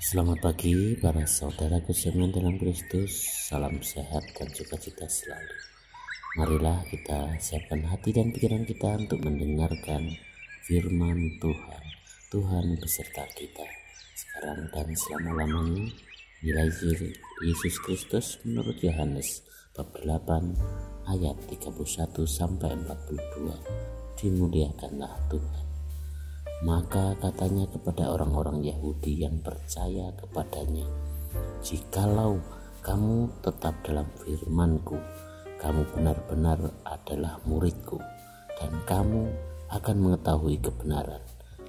Selamat pagi para saudaraku seiman dalam Kristus. Salam sehat dan sukacita selalu. Marilah kita siapkan hati dan pikiran kita untuk mendengarkan firman Tuhan. Tuhan beserta kita sekarang dan selama-lamanya. Nilai Yesus Kristus menurut Yohanes bab 8 ayat 31 sampai 42. Dimuliakanlah Tuhan. Maka katanya kepada orang-orang Yahudi yang percaya kepadanya, "Jikalau kamu tetap dalam firman-Ku, kamu benar-benar adalah murid-Ku, dan kamu akan mengetahui kebenaran,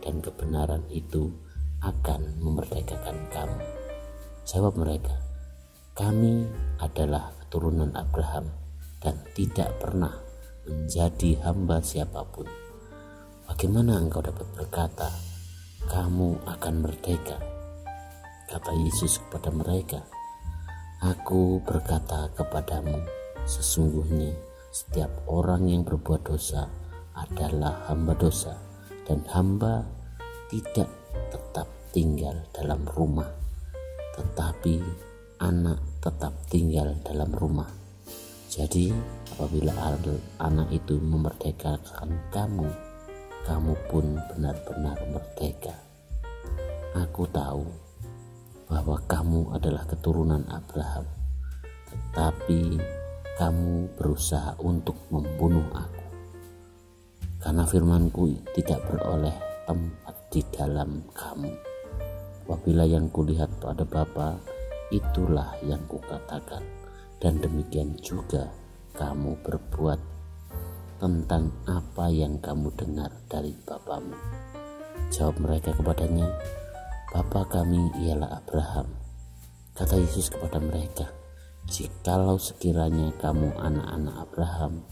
dan kebenaran itu akan memerdekakan kamu." Jawab mereka, "Kami adalah keturunan Abraham dan tidak pernah menjadi hamba siapapun. Bagaimana engkau dapat berkata, kamu akan merdeka?" Kata Yesus kepada mereka, "Aku berkata kepadamu, sesungguhnya setiap orang yang berbuat dosa adalah hamba dosa, dan hamba tidak tetap tinggal dalam rumah, tetapi anak tetap tinggal dalam rumah. Jadi apabila anak itu memerdekakan kamu pun benar-benar merdeka. Aku tahu bahwa kamu adalah keturunan Abraham, tetapi kamu berusaha untuk membunuh aku, karena firman-Ku tidak beroleh tempat di dalam kamu. Apabila yang kulihat pada Bapa, itulah yang kukatakan, dan demikian juga kamu berbuat tentang apa yang kamu dengar dari bapamu." Jawab mereka kepadanya, "Bapa kami ialah Abraham." Kata Yesus kepada mereka, "Jikalau sekiranya kamu anak-anak Abraham,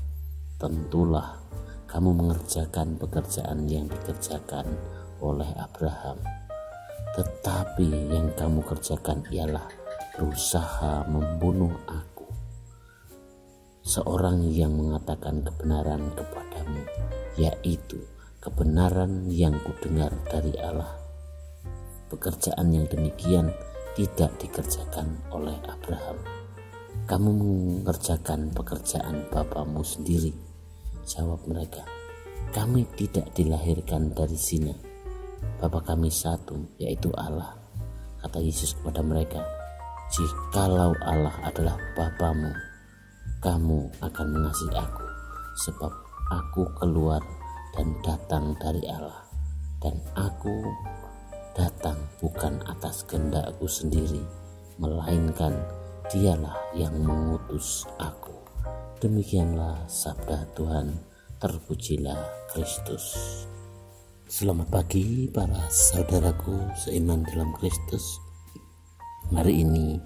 tentulah kamu mengerjakan pekerjaan yang dikerjakan oleh Abraham. Tetapi yang kamu kerjakan ialah berusaha membunuh aku, seorang yang mengatakan kebenaran kepadamu, yaitu kebenaran yang kudengar dari Allah. Pekerjaan yang demikian tidak dikerjakan oleh Abraham. Kamu mengerjakan pekerjaan bapamu sendiri." Jawab mereka, "Kami tidak dilahirkan dari zina. Bapa kami satu, yaitu Allah." Kata Yesus kepada mereka, "Jikalau Allah adalah bapamu, kamu akan mengasihi aku, sebab aku keluar dan datang dari Allah, dan aku datang bukan atas kehendakku sendiri, melainkan Dialah yang mengutus aku." Demikianlah sabda Tuhan. Terpujilah Kristus. Selamat pagi para saudaraku seiman dalam Kristus. Hari ini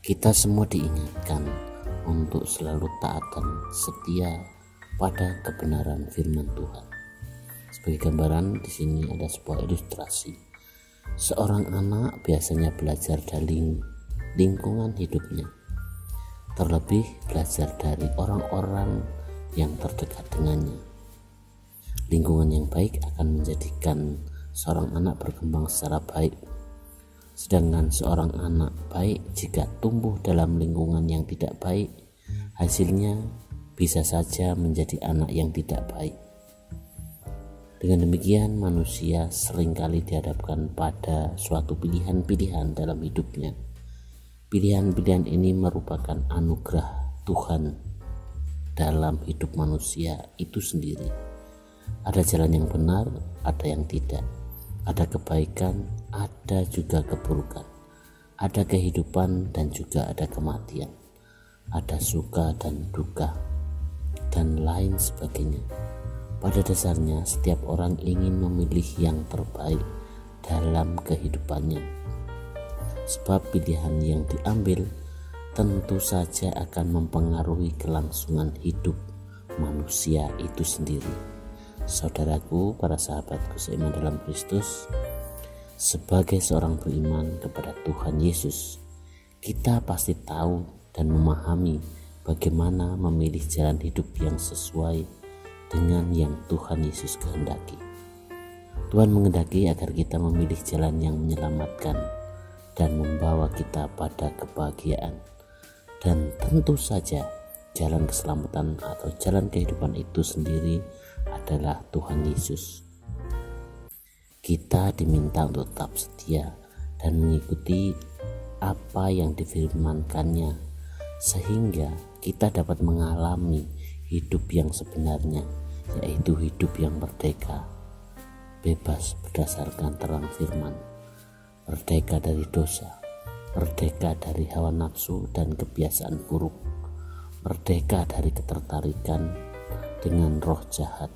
kita semua diingatkan untuk selalu taat dan setia pada kebenaran firman Tuhan. Sebagai gambaran, di sini ada sebuah ilustrasi. Seorang anak biasanya belajar dari lingkungan hidupnya, terlebih belajar dari orang-orang yang terdekat dengannya. Lingkungan yang baik akan menjadikan seorang anak berkembang secara baik. Sedangkan seorang anak baik jika tumbuh dalam lingkungan yang tidak baik, hasilnya bisa saja menjadi anak yang tidak baik. Dengan demikian, manusia seringkali dihadapkan pada suatu pilihan-pilihan dalam hidupnya. Pilihan-pilihan ini merupakan anugerah Tuhan dalam hidup manusia itu sendiri. Ada jalan yang benar, ada yang tidak. Ada kebaikan, ada juga keburukan. Ada kehidupan dan juga ada kematian. Ada suka dan duka, dan lain sebagainya. Pada dasarnya setiap orang ingin memilih yang terbaik dalam kehidupannya. Sebab pilihan yang diambil tentu saja akan mempengaruhi kelangsungan hidup manusia itu sendiri. Saudaraku, para sahabatku seiman dalam Kristus, sebagai seorang beriman kepada Tuhan Yesus, kita pasti tahu dan memahami bagaimana memilih jalan hidup yang sesuai dengan yang Tuhan Yesus kehendaki. Tuhan menghendaki agar kita memilih jalan yang menyelamatkan, dan membawa kita pada kebahagiaan. Dan tentu saja jalan keselamatan atau jalan kehidupan itu sendiri adalah Tuhan Yesus. Kita diminta untuk tetap setia dan mengikuti apa yang difirmankannya, sehingga kita dapat mengalami hidup yang sebenarnya, yaitu hidup yang merdeka, bebas berdasarkan terang firman, merdeka dari dosa, merdeka dari hawa nafsu dan kebiasaan buruk, merdeka dari ketertarikan dengan roh jahat,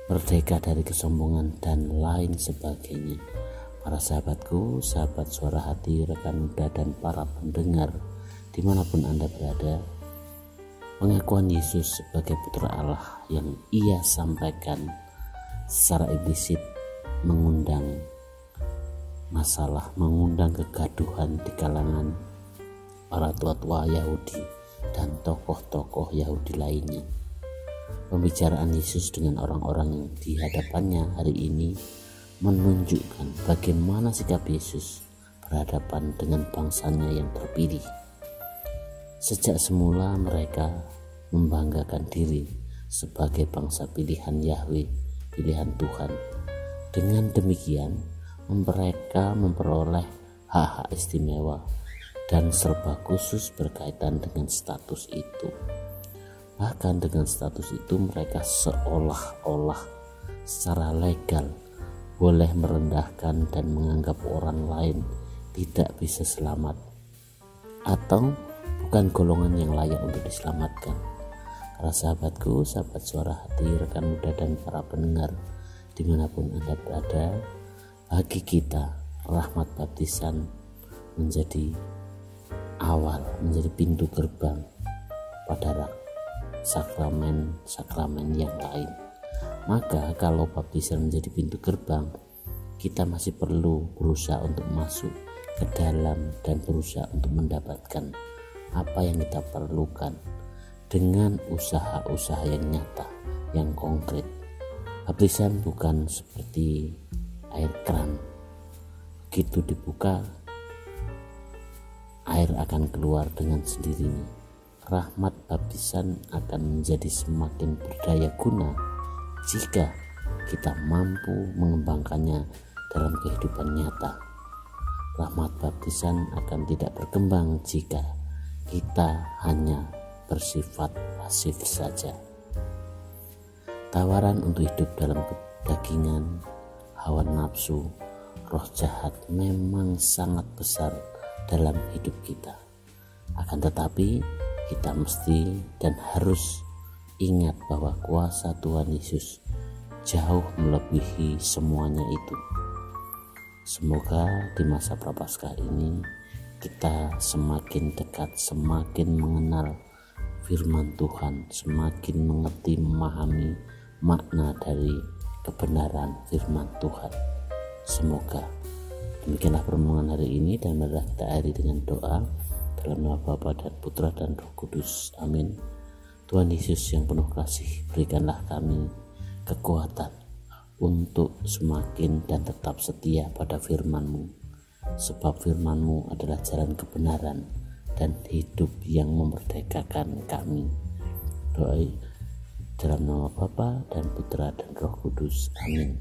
merdeka dari kesombongan dan lain sebagainya. Para sahabatku, sahabat Suara Hati, rekan muda dan para pendengar dimanapun Anda berada, pengakuan Yesus sebagai putra Allah yang ia sampaikan secara implisit mengundang masalah, mengundang kegaduhan di kalangan para tua-tua Yahudi dan tokoh-tokoh Yahudi lainnya. Pembicaraan Yesus dengan orang-orang yang di hadapannya hari ini menunjukkan bagaimana sikap Yesus berhadapan dengan bangsanya yang terpilih. Sejak semula mereka membanggakan diri sebagai bangsa pilihan Yahweh, pilihan Tuhan. Dengan demikian mereka memperoleh hak-hak istimewa dan serba khusus berkaitan dengan status itu. Bahkan dengan status itu mereka seolah-olah secara legal boleh merendahkan dan menganggap orang lain tidak bisa selamat atau bukan golongan yang layak untuk diselamatkan. Para sahabatku, sahabat Suara Hati, rekan muda dan para pendengar dimanapun Anda berada, bagi kita rahmat baptisan menjadi awal, menjadi pintu gerbang pada sakramen-sakramen yang lain. Maka kalau baptisan menjadi pintu gerbang, kita masih perlu berusaha untuk masuk ke dalam dan berusaha untuk mendapatkan apa yang kita perlukan dengan usaha-usaha yang nyata, yang konkret. Baptisan bukan seperti air keran, begitu dibuka air akan keluar dengan sendirinya. Rahmat baptisan akan menjadi semakin berdaya guna jika kita mampu mengembangkannya dalam kehidupan nyata. Rahmat baptisan akan tidak berkembang jika kita hanya bersifat pasif saja. Tawaran untuk hidup dalam kedagingan, hawa nafsu, roh jahat memang sangat besar dalam hidup kita. Akan tetapi kita mesti dan harus ingat bahwa kuasa Tuhan Yesus jauh melebihi semuanya itu. Semoga di masa Prapaskah ini kita semakin dekat, semakin mengenal firman Tuhan, semakin mengerti, memahami makna dari kebenaran firman Tuhan. Semoga demikianlah permohonan hari ini, dan marilah kita akhiri dengan doa dalam nama Bapa dan Putra dan Roh Kudus. Amin. Tuhan Yesus yang penuh kasih, berikanlah kami kekuatan untuk semakin dan tetap setia pada firman-Mu, sebab firman-Mu adalah jalan kebenaran dan hidup yang memerdekakan kami. Doa dalam nama Bapa dan Putra dan Roh Kudus. Amin.